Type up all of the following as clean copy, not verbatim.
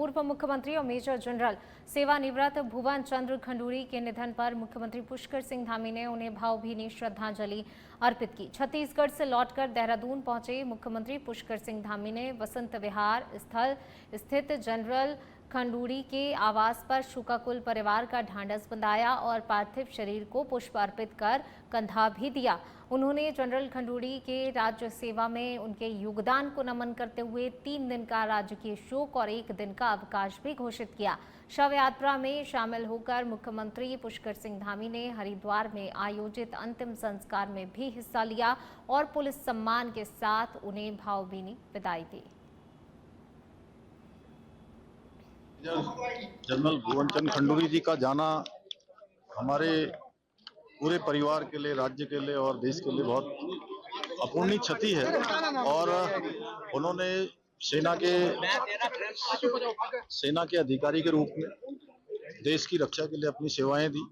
पूर्व मुख्यमंत्री और मेजर जनरल सेवानिवृत्त भुवन चंद्र खंडूरी के निधन पर मुख्यमंत्री पुष्कर सिंह धामी ने उन्हें भावभीनी श्रद्धांजलि अर्पित की। छत्तीसगढ़ से लौटकर देहरादून पहुंचे मुख्यमंत्री पुष्कर सिंह धामी ने वसंत विहार स्थल स्थित जनरल खंडूरी के आवास पर शोकाकुल परिवार का ढांढस बंधाया और पार्थिव शरीर को पुष्प अर्पित कर कंधा भी दिया। उन्होंने जनरल खंडूरी के राज्य सेवा में उनके योगदान को नमन करते हुए 3 दिन का राजकीय शोक और 1 दिन का अवकाश भी घोषित किया। शव यात्रा में शामिल होकर मुख्यमंत्री पुष्कर सिंह धामी ने हरिद्वार में आयोजित अंतिम संस्कार में भी हिस्सा लिया और पुलिस सम्मान के साथ उन्हें भावभीनी विदाई दी। जनरल भुवन चंद्र खंडूरी जी का जाना हमारे पूरे परिवार के लिए, राज्य के लिए और देश के लिए बहुत अपूर्णीय क्षति है। और उन्होंने सेना के अधिकारी के रूप में देश की रक्षा के लिए अपनी सेवाएं दी,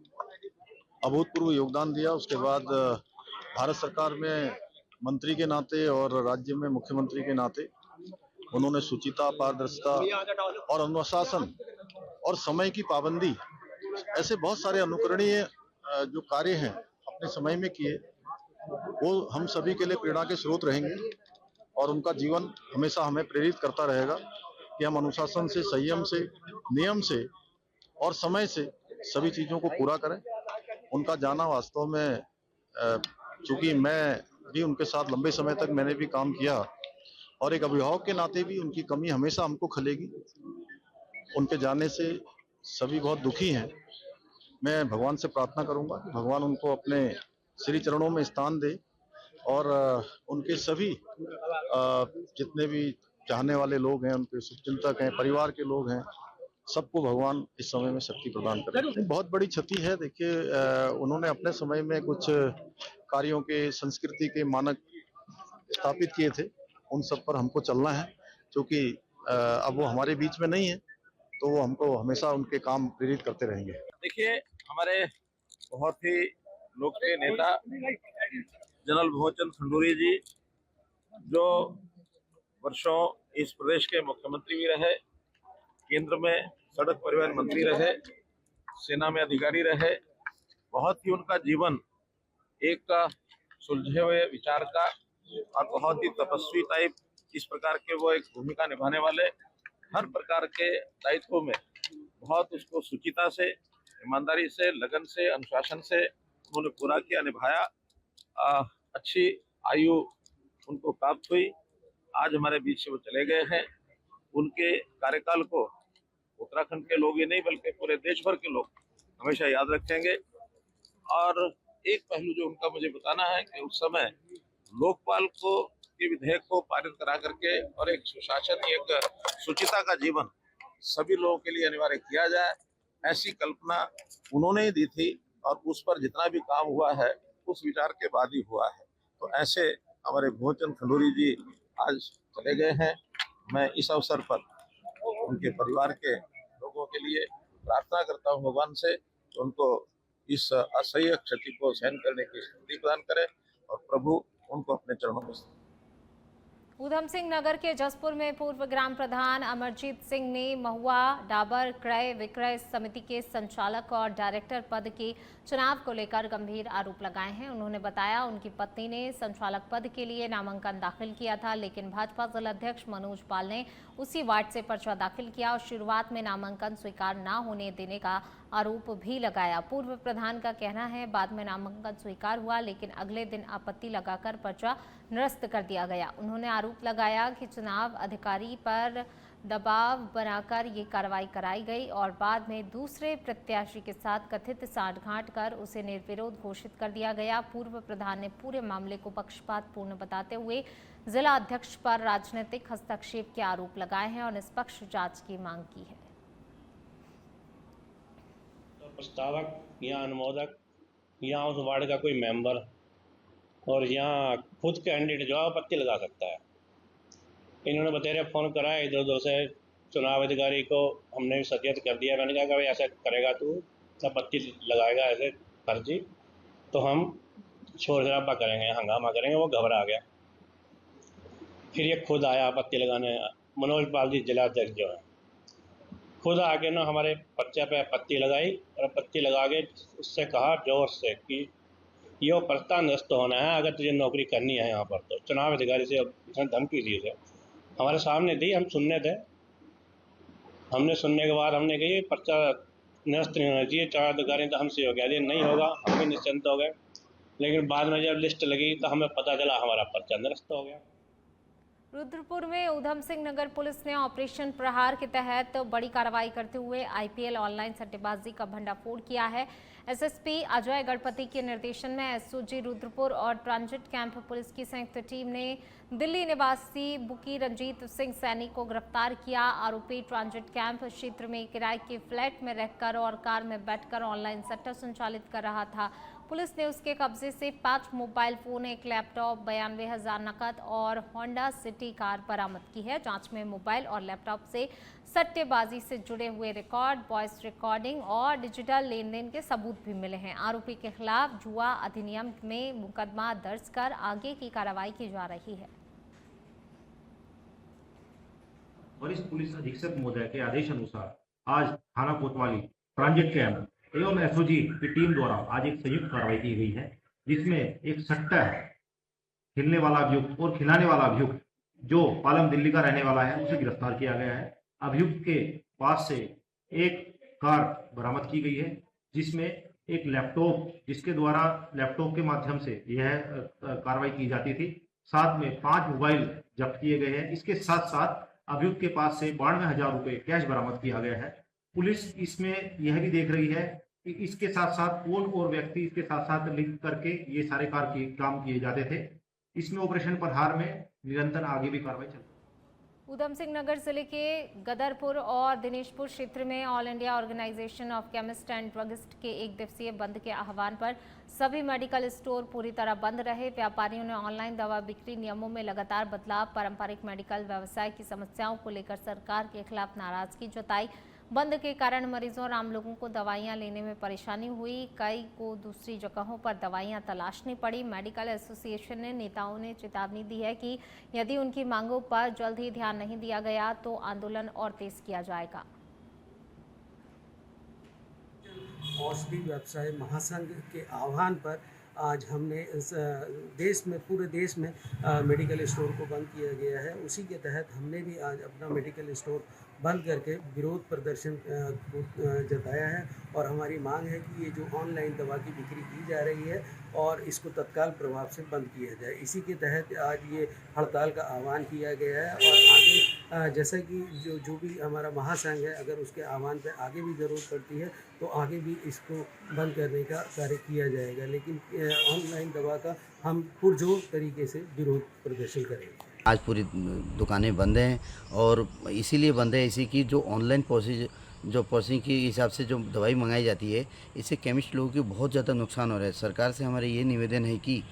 अभूतपूर्व योगदान दिया। उसके बाद भारत सरकार में मंत्री के नाते और राज्य में मुख्यमंत्री के नाते उन्होंने शुचिता, पारदर्शिता और अनुशासन और समय की पाबंदी, ऐसे बहुत सारे अनुकरणीय जो कार्य हैं अपने समय में किए, वो हम सभी के लिए प्रेरणा के स्रोत रहेंगे। और उनका जीवन हमेशा हमें प्रेरित करता रहेगा कि हम अनुशासन से, संयम से, नियम से और समय से सभी चीजों को पूरा करें। उनका जाना वास्तव में, चूंकि मैं भी उनके साथ लंबे समय तक मैंने भी काम किया और एक अभिभावक के नाते भी उनकी कमी हमेशा हमको खलेगी। उनके जाने से सभी बहुत दुखी हैं। मैं भगवान से प्रार्थना करूंगा कि भगवान उनको अपने श्री चरणों में स्थान दे और उनके सभी जितने भी चाहने वाले लोग हैं, उनके शुभचिंतक हैं, परिवार के लोग हैं, सबको भगवान इस समय में शक्ति प्रदान करें। बहुत बड़ी क्षति है। देखिए, उन्होंने अपने समय में कुछ कार्यों के, संस्कृति के मानक स्थापित किए थे, उन सब पर हमको चलना है। क्योंकि अब वो हमारे बीच में नहीं है, तो वो हमको हमेशा उनके काम प्रेरित करते रहेंगे। देखिए, हमारे बहुत ही लोकप्रिय नेता जनरल भुवन चंद्र खंडूरी जी, जो वर्षों इस प्रदेश के मुख्यमंत्री भी रहे, केंद्र में सड़क परिवहन मंत्री रहे, सेना में अधिकारी रहे, बहुत ही उनका जीवन एक सुलझे हुए विचार का और बहुत ही तपस्वी टाइप, इस प्रकार के वो एक भूमिका निभाने वाले, हर प्रकार के दायित्वों में बहुत उसको शुचिता से, ईमानदारी से, लगन से, अनुशासन से उन्होंने पूरा किया, निभाया। अच्छी आयु उनको प्राप्त हुई। आज हमारे बीच से वो चले गए हैं। उनके कार्यकाल को उत्तराखंड के लोग ही नहीं बल्कि पूरे देश भर के लोग हमेशा याद रखेंगे। और एक पहलू जो उनका मुझे बताना है कि उस समय लोकपाल को के विधेयक को पारित करा करके और एक सुशासन, एक शुचिता का जीवन सभी लोगों के लिए अनिवार्य किया जाए, ऐसी कल्पना उन्होंने ही दी थी। और उस पर जितना भी काम हुआ है उस विचार के बाद ही हुआ है। तो ऐसे हमारे भुवन चंद्र खंडूरी जी आज चले गए हैं। मैं इस अवसर पर उनके परिवार के लोगों के लिए प्रार्थना करता हूँ भगवान से कि उनको इस असह्य क्षति को सहन करने की शक्ति प्रदान करे और प्रभु उनको अपने चरणों में। ऊधम सिंह नगर के जसपुर में पूर्व ग्राम प्रधान अमरजीत सिंह ने महुआ डाबर क्रय विक्रय समिति के संचालक और डायरेक्टर पद के चुनाव को लेकर गंभीर आरोप लगाए हैं। उन्होंने बताया उनकी पत्नी ने संचालक पद के लिए नामांकन दाखिल किया था, लेकिन भाजपा जिलाध्यक्ष मनोज पाल ने उसी वार्ड से पर्चा दाखिल किया और शुरुआत में नामांकन स्वीकार न होने देने का आरोप भी लगाया। पूर्व प्रधान का कहना है बाद में नामांकन स्वीकार हुआ, लेकिन अगले दिन आपत्ति लगाकर पर्चा निरस्त कर दिया गया। उन्होंने आरोप लगाया कि चुनाव अधिकारी पर दबाव बनाकर ये कार्रवाई कराई गई और बाद में दूसरे प्रत्याशी के साथ कथित साठगांठ कर उसे निर्विरोध घोषित कर दिया गया। पूर्व प्रधान ने पूरे मामले को पक्षपातपूर्ण बताते हुए जिला अध्यक्ष पर राजनीतिक हस्तक्षेप के आरोप लगाए हैं और निष्पक्ष जांच की मांग की है। तो प्रस्तावक या अनुमोदक या उस वार्ड का कोई मेंबर और यहाँ खुद कैंडिडेट जो आपत्ति लगा सकता है। इन्होंने बतेरे फ़ोन कराया इधर उधर से, चुनाव अधिकारी को हमने भी सचेत कर दिया। मैंने कहा कि भाई ऐसा करेगा तू, आपत्ति लगाएगा ऐसे फर्जी, तो हम शोर शराबा करेंगे, हंगामा करेंगे। वो घबरा गया। फिर ये खुद आया आपत्ति लगाने, मनोज पाल जी जिला अध्यक्ष जो है, खुद आके ना हमारे पर्चे पे पत्ती लगाई और पत्ती लगा के उससे कहा जोर से कि यो पर्चा निरस्त होना है, अगर तुझे नौकरी करनी है यहाँ पर तो। चुनाव अधिकारी से उसने धमकी दी उसे, हमारे सामने दी, हम सुनने थे। हमने सुनने के बाद हमने कही पर्चा निरस्त नहीं होना चाहिए, चुनाव अधिकारी तो हमसे हो गया, ये नहीं होगा, हम भी निश्चिंत हो गए। लेकिन बाद में जब लिस्ट लगी तो हमें पता चला हमारा पर्चा निरस्त हो गया। रुद्रपुर में ऊधम सिंह नगर पुलिस ने ऑपरेशन प्रहार के तहत बड़ी कार्रवाई करते हुए आईपीएल ऑनलाइन सट्टेबाजी का भंडाफोड़ किया है। एसएसपी अजय गणपति के निर्देशन में एसओजी रुद्रपुर और ट्रांजिट कैंप पुलिस की संयुक्त टीम ने दिल्ली निवासी बुकी रंजीत सिंह सैनी को गिरफ्तार किया। आरोपी ट्रांजिट कैंप क्षेत्र में किराए के फ्लैट में रहकर और कार में बैठकर ऑनलाइन सट्टा संचालित कर रहा था। पुलिस ने उसके कब्जे से 5 मोबाइल फोन, 1 लैपटॉप, 92,000 नकद और होंडा सिटी कार बरामद की है। जांच में मोबाइल और लैपटॉप से सट्टेबाजी से जुड़े हुए रिकॉर्ड, वॉइस रिकॉर्डिंग और डिजिटल लेन देन के सबूत भी मिले हैं। आरोपी के खिलाफ जुआ अधिनियम में मुकदमा दर्ज कर आगे की कार्रवाई की जा रही है। वरिष्ठ पुलिस अधीक्षक महोदय के आदेश अनुसार आज थाना कोतवाली ट्रांजिट कैंप एवं एसओजी की टीम द्वारा आज एक संयुक्त कार्रवाई की गई है, जिसमें एक सट्टा खेलने वाला अभियुक्त और खिलाने वाला अभियुक्त जो पालम दिल्ली का रहने वाला है उसे गिरफ्तार किया गया है। अभियुक्त के पास से एक कार बरामद की गई है, जिसमें एक लैपटॉप, जिसके द्वारा लैपटॉप के माध्यम से यह कार्रवाई की जाती थी। साथ में 5 मोबाइल जब्त किए गए हैं। इसके साथ साथ अभियुक्त के पास से 92,000 रुपए कैश बरामद किया गया है। पुलिस इसमें यह भी देख रही है कि इसके साथ साथ कौन और व्यक्ति इसके साथ साथ लिंक करके ये सारे काम किए जाते थे। इसमें ऑपरेशन प्रहार में निरंतर आगे भी कार्रवाई चल रही है। ऊधम सिंह नगर जिले के गदरपुर और दिनेशपुर क्षेत्र में all India organisation of chemist and druggist के 1 दिवसीय बंद के आह्वान पर सभी मेडिकल स्टोर पूरी तरह बंद रहे। व्यापारियों ने ऑनलाइन दवा बिक्री नियमों में लगातार बदलाव, पारंपरिक मेडिकल व्यवसाय की समस्याओं को लेकर सरकार के खिलाफ नाराजगी जताई। बंद के कारण मरीजों और आम लोगों को दवाइयां लेने में परेशानी हुई। कई को दूसरी जगहों पर दवाइयां तलाशनी पड़ी। मेडिकल एसोसिएशन ने नेताओं ने चेतावनी दी है कि यदि उनकी मांगों पर जल्द ही ध्यान नहीं दिया गया तो आंदोलन और तेज किया जाएगा। औषधि व्यवसाय महासंघ के आह्वान पर आज हमने इस पूरे देश में मेडिकल स्टोर को बंद किया गया है। उसी के तहत हमने भी आज अपना मेडिकल स्टोर बंद करके विरोध प्रदर्शन को जताया है और हमारी मांग है कि ये जो ऑनलाइन दवा की बिक्री की जा रही है और इसको तत्काल प्रभाव से बंद किया जाए। इसी के तहत आज ये हड़ताल का आह्वान किया गया है और आगे जैसा कि जो भी हमारा महासंघ है, अगर उसके आह्वान पर आगे भी ज़रूरत पड़ती है तो आगे भी इसको बंद करने का कार्य किया जाएगा। लेकिन ऑनलाइन दवा का हम पुरजोर तरीके से विरोध प्रदर्शन करेंगे। आज पूरी दुकानें बंद हैं और इसीलिए बंद है इसी की जो ऑनलाइन प्रोसेसिंग के हिसाब से जो दवाई मंगाई जाती है, इससे केमिस्ट लोगों की बहुत ज़्यादा नुकसान हो रहा है। सरकार से हमारे ये निवेदन है कि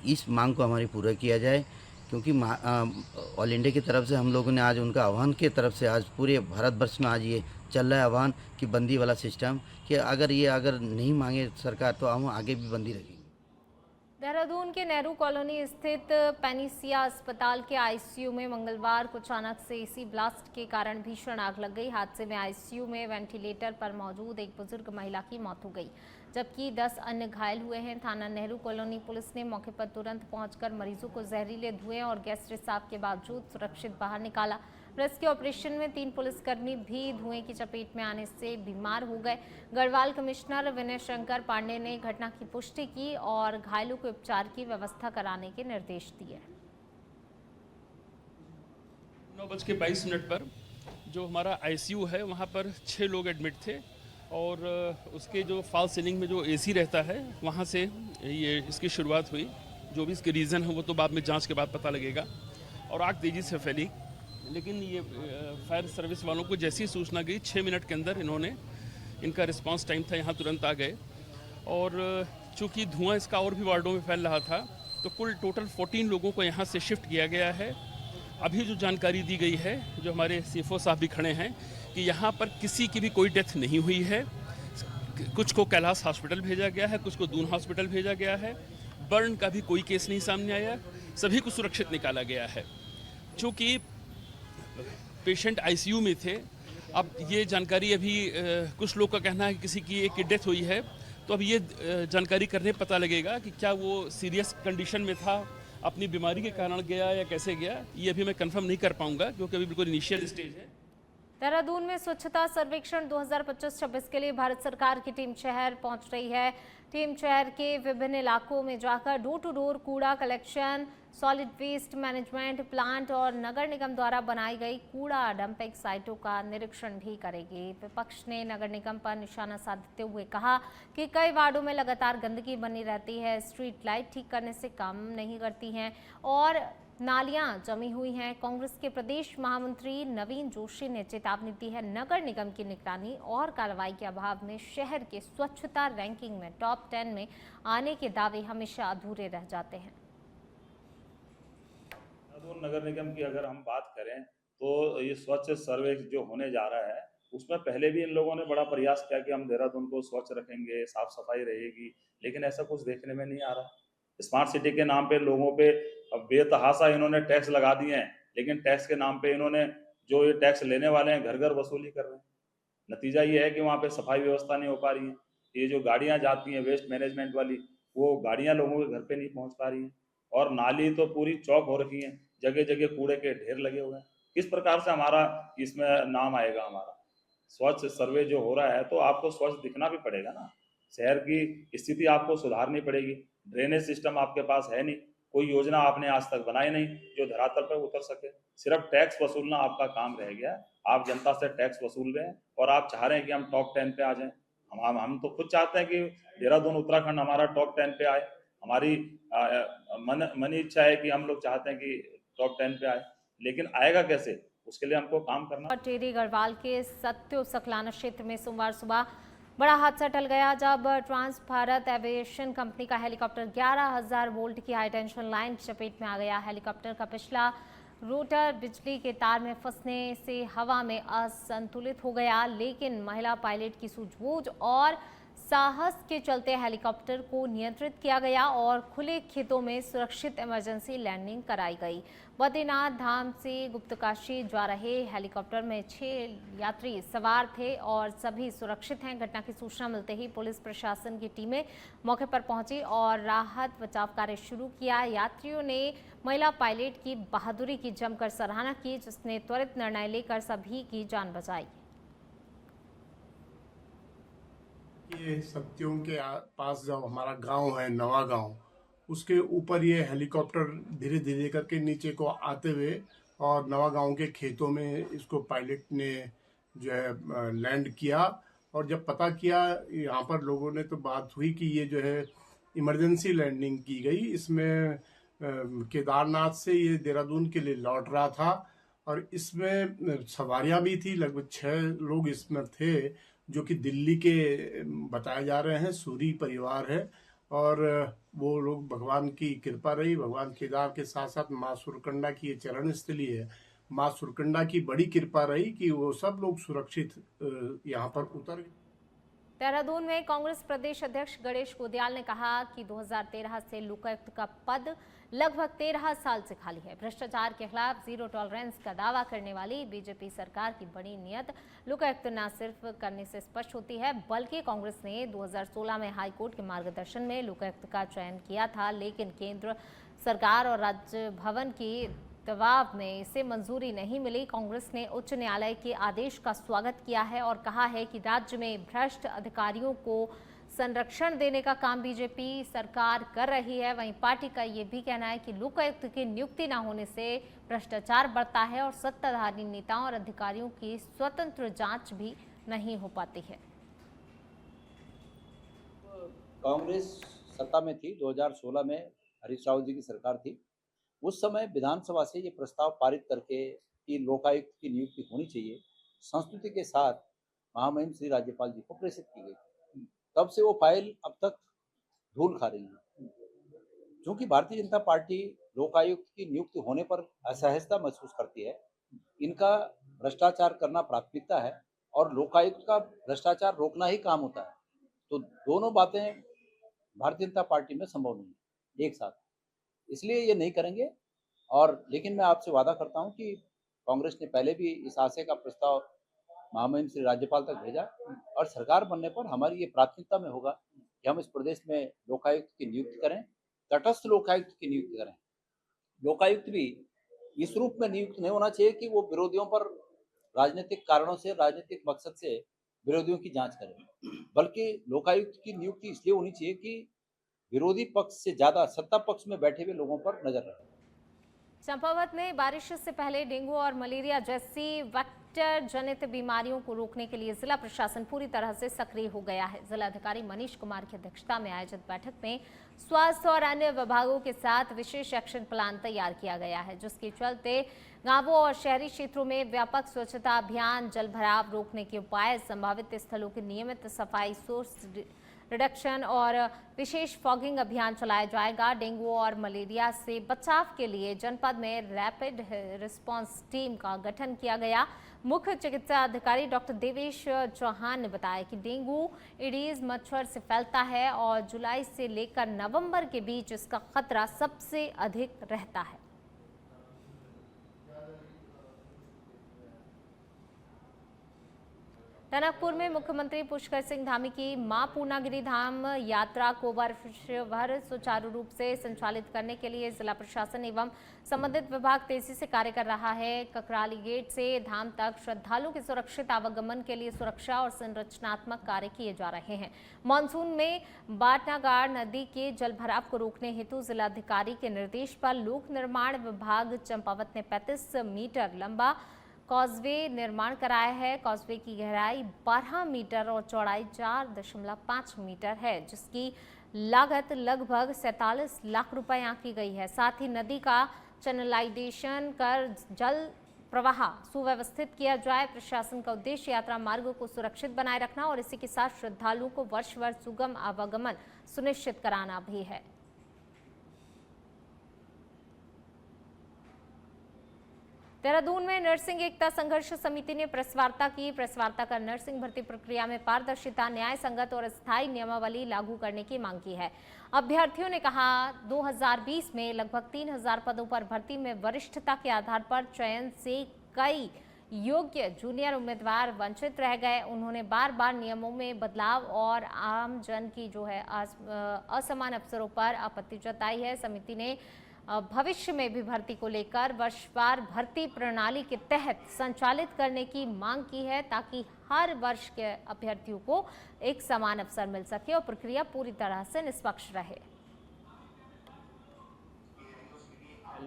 इस मांग को हमारी पूरा किया जाए, क्योंकि ऑल इंडिया की तरफ से हम लोगों ने आज उनका आह्वान के तरफ से आज पूरे भारतवर्ष में आज ये चल रहा है आह्वान कि बंदी वाला सिस्टम, कि अगर नहीं मांगे सरकार तो हम आगे भी बंदी रखेंगे। देहरादून के नेहरू कॉलोनी स्थित पेनिसिया अस्पताल के आईसीयू में मंगलवार को अचानक से एसी ब्लास्ट के कारण भीषण आग लग गई। हादसे में आईसीयू में वेंटिलेटर पर मौजूद एक बुजुर्ग महिला की मौत हो गई, जबकि 10 अन्य घायल हुए हैं। थाना नेहरू कॉलोनी पुलिस ने मौके पर तुरंत पहुंचकर मरीजों को जहरीले धुएं और गैस रिसाव के बावजूद सुरक्षित बाहर निकाला। रेस्क्यू ऑपरेशन में 3 पुलिसकर्मी भी धुएं की चपेट में आने से बीमार हो गए। गढ़वाल कमिश्नर विनय शंकर पांडे ने घटना की पुष्टि की और घायलों को उपचार की व्यवस्था कराने के निर्देश दिए। 9:22 पर जो हमारा आईसीयू है वहाँ पर 6 लोग एडमिट थे और उसके जो फॉल सीलिंग में जो एसी रहता है वहाँ से ये इसकी शुरुआत हुई। जो भी इसके रीज़न है वो तो बाद में जांच के बाद पता लगेगा और आग तेज़ी से फैली। लेकिन ये फायर सर्विस वालों को जैसी सूचना गई 6 मिनट के अंदर इनका रिस्पांस टाइम था, यहाँ तुरंत आ गए और चूँकि धुआं इसका और भी वार्डों में फैल रहा था तो कुल टोटल 14 लोगों को यहाँ से शिफ्ट किया गया है। अभी जो जानकारी दी गई है, जो हमारे सीएफओ साहब भी खड़े हैं, कि यहाँ पर किसी की भी कोई डेथ नहीं हुई है। कुछ को कैलाश हॉस्पिटल भेजा गया है, कुछ को दून हॉस्पिटल भेजा गया है। बर्न का भी कोई केस नहीं सामने आया, सभी को सुरक्षित निकाला गया है। चूँकि पेशेंट आईसीयू में थे, अब ये जानकारी अभी कुछ लोग का कहना है कि किसी की एक डेथ हुई है, तो अब ये जानकारी करने पता लगेगा कि क्या वो सीरियस कंडीशन में था, अपनी बीमारी के कारण गया या कैसे गया, ये अभी मैं कंफर्म नहीं कर पाऊंगा क्योंकि अभी बिल्कुल इनिशियल स्टेज है। देहरादून में स्वच्छता सर्वेक्षण 2025-26 के लिए भारत सरकार की टीम शहर पहुंच रही है। टीम शहर के विभिन्न इलाकों में जाकर डोर टू डोर कूड़ा collection, solid waste management plant और नगर निगम द्वारा बनाई गई कूड़ा डंपिंग साइटों का निरीक्षण भी करेगी। विपक्ष ने नगर निगम पर निशाना साधते हुए कहा कि कई वार्डों में लगातार गंदगी बनी रहती है, स्ट्रीट लाइट ठीक करने से काम नहीं करती हैं और नालियां जमी हुई हैं। कांग्रेस के प्रदेश महामंत्री नवीन जोशी ने चेतावनी दी है, नगर निगम की निगरानी और कार्रवाई के अभाव में शहर के स्वच्छता रैंकिंग में टॉप 10 में आने के दावे हमेशा अधूरे रह जाते हैं। देहरादून नगर निगम की अगर हम बात करें तो ये स्वच्छ सर्वे जो होने जा रहा है उसमें पहले भी इन लोगों ने बड़ा प्रयास किया कि हम देहरादून को स्वच्छ रखेंगे, साफ सफाई रहेगी, लेकिन ऐसा कुछ देखने में नहीं आ रहा। स्मार्ट सिटी के नाम पे लोगों पे बेतहाशा इन्होंने टैक्स लगा दिए हैं, लेकिन टैक्स के नाम पे इन्होंने जो ये टैक्स लेने वाले हैं घर घर वसूली कर रहे हैं। नतीजा ये है कि वहाँ पे सफाई व्यवस्था नहीं हो पा रही है। ये जो गाड़ियाँ जाती हैं वेस्ट मैनेजमेंट वाली, वो गाड़ियाँ लोगों के घर पे नहीं पहुँच पा रही हैं और नाली तो पूरी चौक हो रखी है, जगह जगह कूड़े के ढेर लगे हुए हैं। किस प्रकार से हमारा इसमें नाम आएगा? हमारा स्वच्छ सर्वे जो हो रहा है तो आपको स्वच्छ दिखना भी पड़ेगा ना, शहर की स्थिति आपको सुधारनी पड़ेगी। ड्रेनेज सिस्टम आपके पास है नहीं, कोई योजना आपने आज तक बनाई नहीं जो धरातल पर उतर सके। सिर्फ टैक्स वसूलना आपका काम रह गया है। आप जनता से टैक्स वसूल रहे हैं और आप चाह रहे हैं कि हम टॉप 10 पे आ जाएं। हम तो खुद चाहते हैं कि देहरादून उत्तराखंड हमारा टॉप 10 पे आए। हमारी मन इच्छा है कि हम लोग चाहते हैं कि टॉप 10 पे आए, लेकिन आएगा कैसे? उसके लिए हमको काम करना। टेरी गढ़वाल के सत्यो सकलाना क्षेत्र में सोमवार सुबह बड़ा हादसा टल गया जब ट्रांस भारत एविएशन कंपनी का हेलीकॉप्टर 11,000 वोल्ट की हाई टेंशन लाइन की चपेट में आ गया। हेलीकॉप्टर का पिछला रोटर बिजली के तार में फंसने से हवा में असंतुलित हो गया, लेकिन महिला पायलट की सूझबूझ और साहस के चलते हेलीकॉप्टर को नियंत्रित किया गया और खुले खेतों में सुरक्षित इमरजेंसी लैंडिंग कराई गई। बद्रीनाथ धाम से गुप्तकाशी जा रहे हेलीकॉप्टर में 6 यात्री सवार थे और सभी सुरक्षित हैं। घटना की सूचना मिलते ही पुलिस प्रशासन की टीमें मौके पर पहुंची और राहत बचाव कार्य शुरू किया। यात्रियों ने महिला पायलट की बहादुरी की जमकर सराहना की, जिसने त्वरित निर्णय लेकर सभी की जान बचाई। ये सत्यों के पास जो हमारा गांव है नवा गांव, उसके ऊपर ये हेलीकॉप्टर धीरे धीरे करके नीचे को आते हुए और नवा गांव के खेतों में इसको पायलट ने जो है लैंड किया। और जब पता किया यहाँ पर लोगों ने तो बात हुई कि ये जो है इमरजेंसी लैंडिंग की गई। इसमें केदारनाथ से ये देहरादून के लिए लौट रहा था और इसमें सवारियां भी थी, लगभग 6 लोग इसमें थे जो कि दिल्ली के बताए जा रहे हैं, सूरी परिवार है। और वो लोग भगवान की कृपा रही, भगवान केदार के साथ साथ माँ सुरकंडा की ये चरण स्थली है, माँ सुरकंडा की बड़ी कृपा रही कि वो सब लोग सुरक्षित यहाँ पर उतर गए। देहरादून में कांग्रेस प्रदेश अध्यक्ष गणेश गोदियाल ने कहा कि 2013 से लोकायुक्त का पद लगभग 13 साल से खाली है। भ्रष्टाचार के खिलाफ जीरो टॉलरेंस का दावा करने वाली बीजेपी सरकार की बड़ी नीयत लोकायुक्त न सिर्फ करने से स्पष्ट होती है, बल्कि कांग्रेस ने 2016 में हाईकोर्ट के मार्गदर्शन में लोकायुक्त का चयन किया था, लेकिन केंद्र सरकार और राज्य भवन की दबाव में इसे मंजूरी नहीं मिली। कांग्रेस ने उच्च न्यायालय के आदेश का स्वागत किया है और कहा है कि राज्य में भ्रष्ट अधिकारियों को संरक्षण देने का काम बीजेपी सरकार कर रही है। वहीं पार्टी का ये भी कहना है कि लोकायुक्त की नियुक्ति न होने से भ्रष्टाचार बढ़ता है और सत्ताधारी नेताओं और अधिकारियों की स्वतंत्र जांच भी नहीं हो पाती है। कांग्रेस सत्ता में थी, 2016 में हरीश रावत जी की सरकार थी। उस समय विधानसभा से ये प्रस्ताव पारित करके कि लोकायुक्त की नियुक्ति होनी चाहिए, संस्तुति के साथ महामहिम श्री राज्यपाल जी को प्रेषित की गई। तब से वो फाइल अब तक धूल खा रही है। क्योंकि भारतीय जनता पार्टी लोकायुक्त की नियुक्ति होने पर असहजता महसूस करती है। इनका भ्रष्टाचार करना प्राथमिकता है और लोकायुक्त का भ्रष्टाचार रोकना ही काम होता है। तो दोनों बातें भारतीय जनता पार्टी में संभव नहीं है एक साथ, इसलिए ये नहीं करेंगे। और लेकिन मैं आपसे वादा करता हूं कि कांग्रेस ने पहले भी इस आशय का प्रस्ताव महामहिम श्री राज्यपाल तक भेजा और सरकार बनने पर हमारी ये प्राथमिकता में होगा कि हम इस प्रदेश में लोकायुक्त की नियुक्ति करें, तटस्थ लोकायुक्त की नियुक्ति करें। लोकायुक्त भी इस रूप में नियुक्त नहीं होना चाहिए कि वो विरोधियों पर राजनीतिक कारणों से, राजनीतिक मकसद से विरोधियों की जांच करें, बल्कि लोकायुक्त की नियुक्ति इसलिए होनी चाहिए कि विरोधी पक्ष से ज्यादा सत्ता पक्ष में बैठे हुए लोगों पर नजर रहे। चंपावत में बारिश से पहले डेंगू और मलेरिया जैसी वेक्टर जनित बीमारियों को रोकने के लिए जिला प्रशासन पूरी तरह से सक्रिय हो गया है। जिलाधिकारी मनीष कुमार की अध्यक्षता में आयोजित बैठक में स्वास्थ्य और अन्य विभागों के साथ विशेष एक्शन प्लान तैयार किया गया है, जिसके चलते गांवों और शहरी क्षेत्रों में व्यापक स्वच्छता अभियान, जल भराव रोकने के उपाय, संभावित स्थलों की नियमित सफाई, सोर्स रिडक्शन और विशेष फॉगिंग अभियान चलाया जाएगा। डेंगू और मलेरिया से बचाव के लिए जनपद में रैपिड रिस्पांस टीम का गठन किया गया। मुख्य चिकित्सा अधिकारी डॉक्टर देवेश चौहान ने बताया कि डेंगू एडीज मच्छर से फैलता है और जुलाई से लेकर नवंबर के बीच इसका खतरा सबसे अधिक रहता है। टनकपुर में मुख्यमंत्री पुष्कर सिंह धामी की मां पूर्णागिरि धाम यात्रा को वर्षभर सुचारू रूप से संचालित करने के लिए जिला प्रशासन एवं संबंधित विभाग तेजी से कार्य कर रहा है। ककराली गेट से धाम तक श्रद्धालुओं के सुरक्षित आवागमन के लिए सुरक्षा और संरचनात्मक कार्य किए जा रहे हैं। मानसून में बाटनागाड़ नदी के जल भराव को रोकने हेतु जिलाधिकारी के निर्देश पर लोक निर्माण विभाग चंपावत ने 35 मीटर लंबा कॉजवे निर्माण कराया है। कॉजवे की गहराई 12 मीटर और चौड़ाई 4.5 मीटर है, जिसकी लागत लगभग 47 लाख रुपए आंकी गई है। साथ ही नदी का चैनलाइजेशन कर जल प्रवाह सुव्यवस्थित किया जाए। प्रशासन का उद्देश्य यात्रा मार्गों को सुरक्षित बनाए रखना और इसी के साथ श्रद्धालुओं को वर्ष भर सुगम आवागमन सुनिश्चित कराना भी है। देहरादून में नर्सिंग एकता संघर्ष समिति ने प्रेस वार्ता की। प्रेस वार्ता कर नर्सिंग भर्ती प्रक्रिया में पारदर्शिता, न्याय संगत और स्थायी नियमावली लागू करने की मांग की है। अभ्यर्थियों ने कहा 2020 में लगभग 3000 पदों पर भर्ती में वरिष्ठता के आधार पर चयन से कई योग्य जूनियर उम्मीदवार वंचित रह गए। उन्होंने बार बार नियमों में बदलाव और आम जन की असमान अवसरों पर आपत्ति जताई है। समिति ने भविष्य में भी भर्ती को लेकर वर्षवार भर्ती प्रणाली के तहत संचालित करने की मांग की है, ताकि हर वर्ष के अभ्यर्थियों को एक समान अवसर मिल सके और प्रक्रिया पूरी तरह से निष्पक्ष रहे।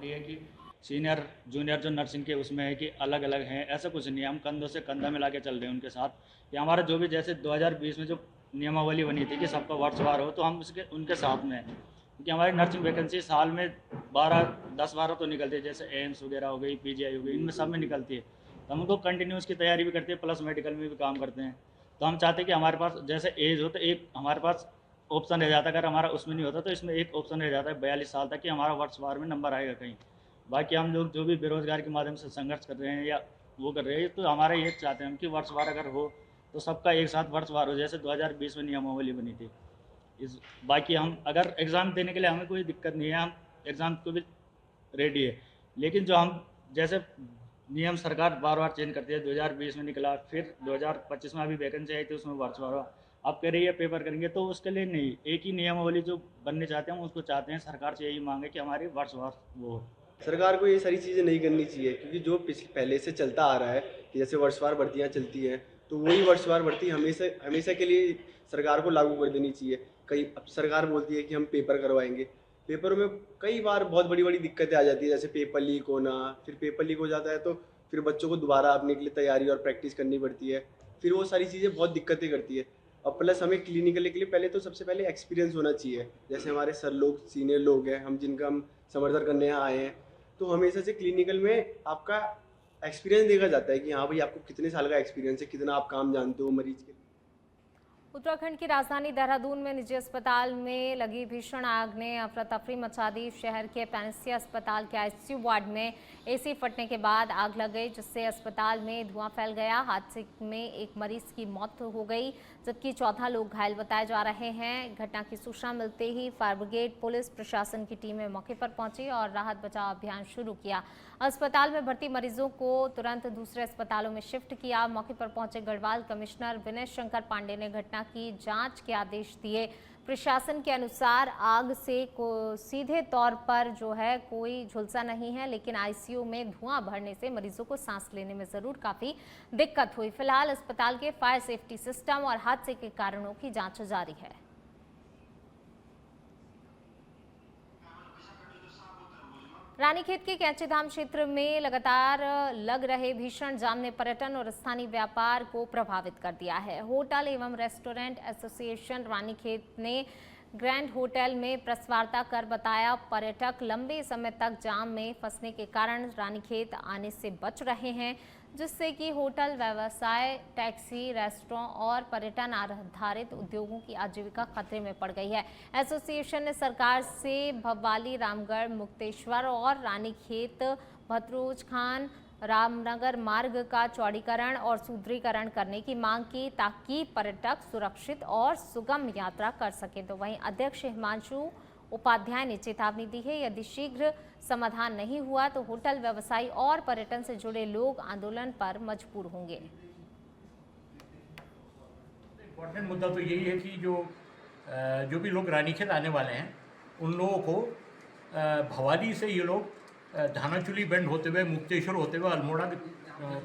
कि सीनियर जूनियर जो नर्सिंग के उसमें है कि अलग अलग हैं, ऐसा कुछ नहीं। हम कंधों से कंधा मिला के चल रहे हैं उनके साथ। या हमारा जो भी जैसे 2020 में जो नियमावली बनी थी कि सबका वर्षवार हो, तो हम उनके साथ में हैं। क्योंकि हमारी नर्सिंग वैकेंसी साल में 10-12 तो निकलती है, जैसे एम्स वगैरह हो गई, पीजीआई हो गई, इनमें सब में निकलती है। तो हम उनको कंटिन्यूस की तैयारी भी करते हैं, प्लस मेडिकल में भी काम करते हैं। तो हम चाहते हैं कि हमारे पास जैसे एज हो तो एक हमारे पास ऑप्शन रह जाता है। अगर हमारा उसमें नहीं होता तो इसमें एक ऑप्शन रह जाता है 42 साल तक कि हमारा वर्षवार में नंबर आएगा कहीं। बाकी हम लोग जो भी बेरोजगार के माध्यम से संघर्ष कर रहे हैं या वो कर रहे हैं, तो हमारा ये चाहते हैं हम कि वर्षवार अगर हो तो सबका एक साथ वर्षवार हो, जैसे 2020 में नियमावली बनी थी। बाकी हम अगर एग्ज़ाम देने के लिए हमें कोई दिक्कत नहीं है, हम एग्ज़ाम को भी रेडी है। लेकिन जो हम जैसे नियम सरकार बार बार चेंज करती है, 2020 में निकला, फिर 2025 में अभी वैकेंसी आई थी उसमें वर्षवार हुआ, अब कह रही है पेपर करेंगे, तो उसके लिए नहीं, एक ही नियमावली जो बनने चाहते हैं उसको चाहते हैं। सरकार से यही मांग है कि हमारी वर्षवार वो हो। सरकार को ये सारी चीज़ें नहीं करनी चाहिए, क्योंकि जो पहले से चलता आ रहा है कि जैसे वर्षवार भर्तियाँ चलती हैं, तो वही वर्षवार भर्ती हमेशा के लिए सरकार को लागू कर देनी चाहिए। अब सरकार बोलती है कि हम पेपर करवाएंगे, पेपरों में कई बार बहुत बड़ी बड़ी दिक्कतें आ जाती है, जैसे पेपर लीक होना। फिर पेपर लीक हो जाता है तो फिर बच्चों को दोबारा अपने के लिए तैयारी और प्रैक्टिस करनी पड़ती है। फिर वो सारी चीज़ें बहुत दिक्कतें करती है। और प्लस हमें क्लिनिकल के लिए पहले तो सबसे पहले एक्सपीरियंस होना चाहिए। जैसे हमारे सर लोग, सीनियर लोग हैं, हम जिनका हम समर्थन करने यहाँ आए हैं, तो हमेशा से क्लिनिकल में आपका एक्सपीरियंस देखा जाता है कि हाँ भाई आपको कितने साल का एक्सपीरियंस है, कितना आप काम जानते हो मरीज के। उत्तराखंड की राजधानी देहरादून में निजी अस्पताल में लगी भीषण आग ने अफरा तफरी मचा दी। शहर के पैनेसिया अस्पताल के आईसीयू वार्ड में एसी फटने के बाद आग लग गई, जिससे अस्पताल में धुआं फैल गया। हादसे में एक मरीज की मौत हो गई, जबकि 14 लोग घायल बताए जा रहे हैं। घटना की सूचना मिलते ही फायर ब्रिगेड, पुलिस प्रशासन की टीमें मौके पर पहुंची और राहत बचाव अभियान शुरू किया। अस्पताल में भर्ती मरीजों को तुरंत दूसरे अस्पतालों में शिफ्ट किया। मौके पर पहुंचे गढ़वाल कमिश्नर विनय शंकर पांडे ने घटना की जांच के आदेश दिए। प्रशासन के अनुसार आग से सीधे तौर पर जो है कोई झुलसा नहीं है, लेकिन आईसीयू में धुआं भरने से मरीजों को सांस लेने में जरूर काफी दिक्कत हुई। फिलहाल अस्पताल के फायर सेफ्टी सिस्टम और हादसे के कारणों की जांच जारी है। रानीखेत के कैंचीधाम क्षेत्र में लगातार लग रहे भीषण जाम ने पर्यटन और स्थानीय व्यापार को प्रभावित कर दिया है। होटल एवं रेस्टोरेंट एसोसिएशन रानीखेत ने ग्रैंड होटल में प्रेस वार्ता कर बताया, पर्यटक लंबे समय तक जाम में फंसने के कारण रानीखेत आने से बच रहे हैं, जिससे कि होटल व्यवसाय, टैक्सी, रेस्टोरेंट और पर्यटन आधारित उद्योगों की आजीविका खतरे में पड़ गई है। एसोसिएशन ने सरकार से भवाली, रामगढ़, मुक्तेश्वर और रानीखेत, भतरोज खान, रामनगर मार्ग का चौड़ीकरण और सुदृढ़ीकरण करने की मांग की, ताकि पर्यटक सुरक्षित और सुगम यात्रा कर सके। तो वहीं अध्यक्ष हिमांशु उपाध्याय ने चेतावनी दी है, यदि शीघ्र समाधान नहीं हुआ तो होटल व्यवसायी और पर्यटन से जुड़े लोग आंदोलन पर मजबूर होंगे। इम्पोर्टेंट मुद्दा तो यही है कि जो भी लोग रानीखेत आने वाले हैं उन लोगों को भवाली से ये लोग धानाचुली बेंड होते हुए, मुक्तेश्वर होते हुए अल्मोड़ा की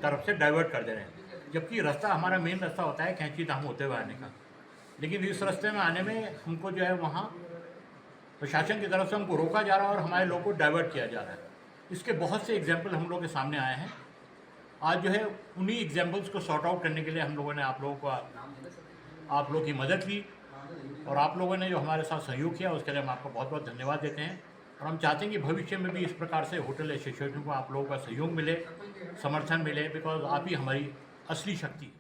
तरफ से डाइवर्ट कर दे रहे हैं, जबकि रास्ता हमारा मेन रास्ता होता है कैंचीधाम होते हुए आने का। लेकिन इस रास्ते में आने में हमको जो है वहाँ प्रशासन की तरफ से हमको रोका जा रहा है और हमारे लोगों को डाइवर्ट किया जा रहा है। इसके बहुत से एग्जाम्पल हम लोग के सामने आए हैं। आज जो है उन्हीं एग्जाम्पल्स को सॉर्ट आउट करने के लिए हम लोगों ने आप लोगों की मदद ली और आप लोगों ने जो हमारे साथ सहयोग किया उसके लिए हम आपको बहुत बहुत धन्यवाद देते हैं। और हम चाहते हैं कि भविष्य में भी इस प्रकार से होटल एसोसिएशन को आप लोगों का सहयोग मिले, समर्थन मिले, बिकॉज आप ही हमारी असली शक्ति है।